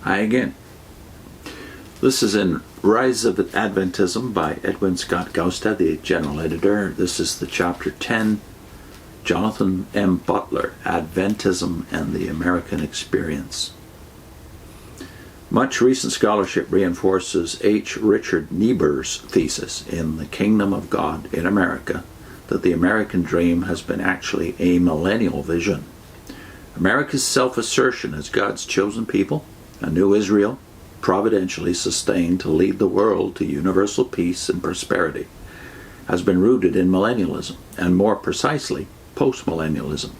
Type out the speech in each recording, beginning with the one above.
Hi again. This is in Rise of Adventism by Edwin Scott Gausta, the general editor. This is the chapter 10, Jonathan M. Butler, Adventism and the American Experience. Much recent scholarship reinforces H. Richard Niebuhr's thesis in The Kingdom of God in America that the American dream has been actually a millennial vision. America's self-assertion as God's chosen people, a new Israel, providentially sustained to lead the world to universal peace and prosperity, has been rooted in millennialism, and more precisely, postmillennialism.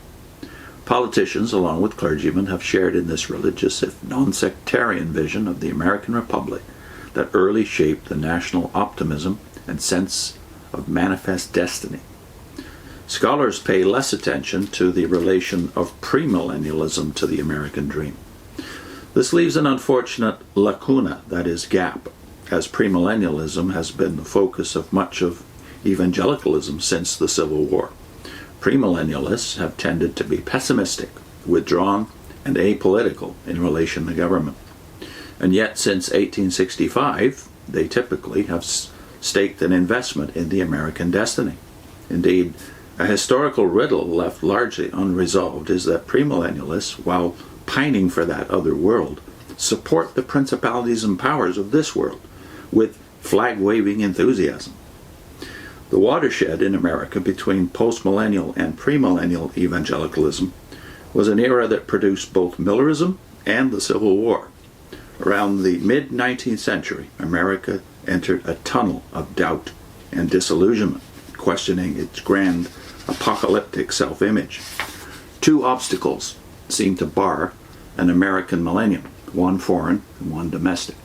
Politicians, along with clergymen, have shared in this religious, if non-sectarian vision of the American Republic that early shaped the national optimism and sense of manifest destiny. Scholars pay less attention to the relation of premillennialism to the American dream. This leaves an unfortunate lacuna, that is, gap, as premillennialism has been the focus of much of evangelicalism since the Civil War. Premillennialists have tended to be pessimistic, withdrawn, and apolitical in relation to government. And yet, since 1865, they typically have staked an investment in the American destiny. Indeed, a historical riddle left largely unresolved is that premillennialists, while pining for that other world, support the principalities and powers of this world with flag-waving enthusiasm. The watershed in America between postmillennial and premillennial evangelicalism was an era that produced both Millerism and the Civil War. Around the mid-19th century, America entered a tunnel of doubt and disillusionment, questioning its grand apocalyptic self-image. Two obstacles seemed to bar an American millennium, one foreign and one domestic.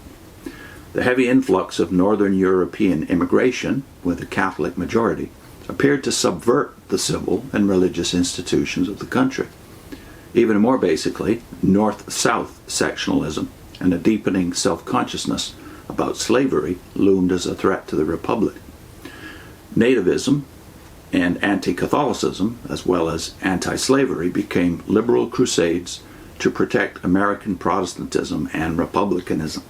The heavy influx of Northern European immigration, with a Catholic majority, appeared to subvert the civil and religious institutions of the country. Even more basically, North-South sectionalism and a deepening self-consciousness about slavery loomed as a threat to the Republic. Nativism and anti-Catholicism, as well as anti-slavery, became liberal crusades to protect American Protestantism and republicanism.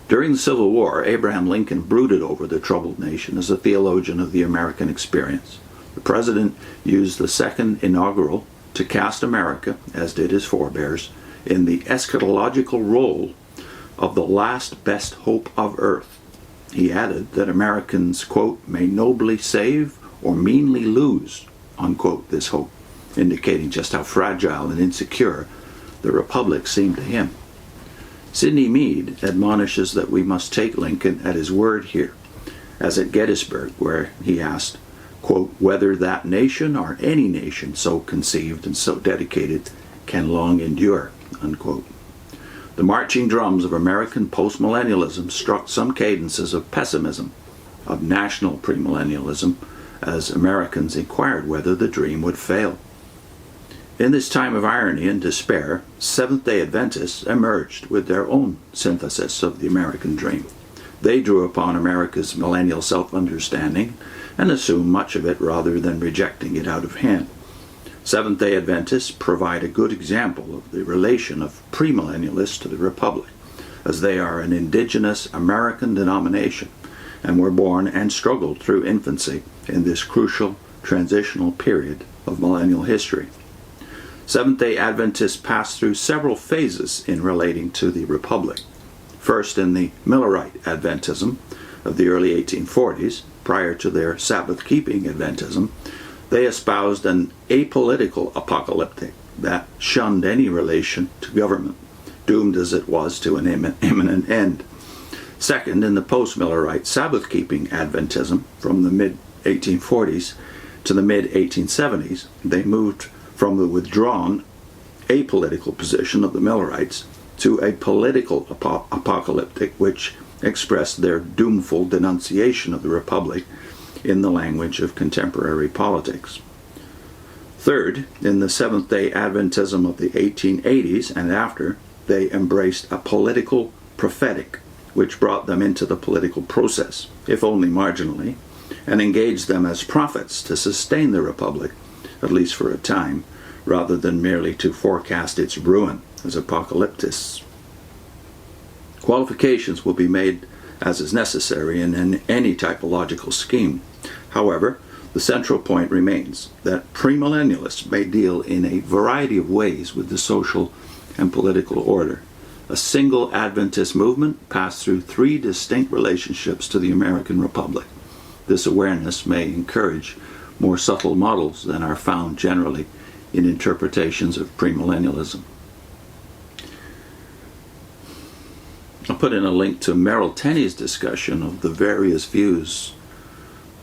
During the Civil War, Abraham Lincoln brooded over the troubled nation as a theologian of the American experience. The president used the second inaugural to cast America, as did his forebears, in the eschatological role of the last best hope of earth. He added that Americans, quote, may nobly save or meanly lose, unquote, this hope, indicating just how fragile and insecure the Republic seemed to him. Sidney Meade admonishes that we must take Lincoln at his word here, as at Gettysburg, where he asked, quote, whether that nation or any nation so conceived and so dedicated can long endure, unquote. The marching drums of American postmillennialism struck some cadences of pessimism, of national premillennialism, as Americans inquired whether the dream would fail. In this time of irony and despair, Seventh-day Adventists emerged with their own synthesis of the American dream. They drew upon America's millennial self-understanding and assumed much of it rather than rejecting it out of hand. Seventh-day Adventists provide a good example of the relation of premillennialists to the Republic, as they are an indigenous American denomination and were born and struggled through infancy in this crucial transitional period of millennial history. Seventh-day Adventists passed through several phases in relating to the Republic. First, in the Millerite Adventism of the early 1840s, prior to their Sabbath-keeping Adventism, they espoused an apolitical apocalyptic that shunned any relation to government, doomed as it was to an imminent end. Second, in the post-Millerite Sabbath-keeping Adventism from the mid-1840s to the mid-1870s, they moved from the withdrawn apolitical position of the Millerites to a political apocalyptic which expressed their doomful denunciation of the Republic in the language of contemporary politics. Third, in the Seventh-day Adventism of the 1880s and after, they embraced a political prophetic, which brought them into the political process, if only marginally, and engaged them as prophets to sustain the Republic, at least for a time, rather than merely to forecast its ruin as apocalyptists. Qualifications will be made as is necessary in any typological scheme. However, the central point remains that premillennialists may deal in a variety of ways with the social and political order. A single Adventist movement passed through three distinct relationships to the American Republic. This awareness may encourage more subtle models than are found generally in interpretations of premillennialism. I'll put in a link to Merrill Tenney's discussion of the various views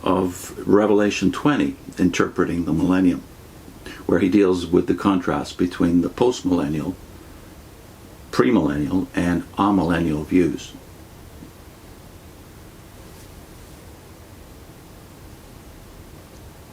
of Revelation 20, interpreting the millennium, where he deals with the contrast between the postmillennial, premillennial, and amillennial views.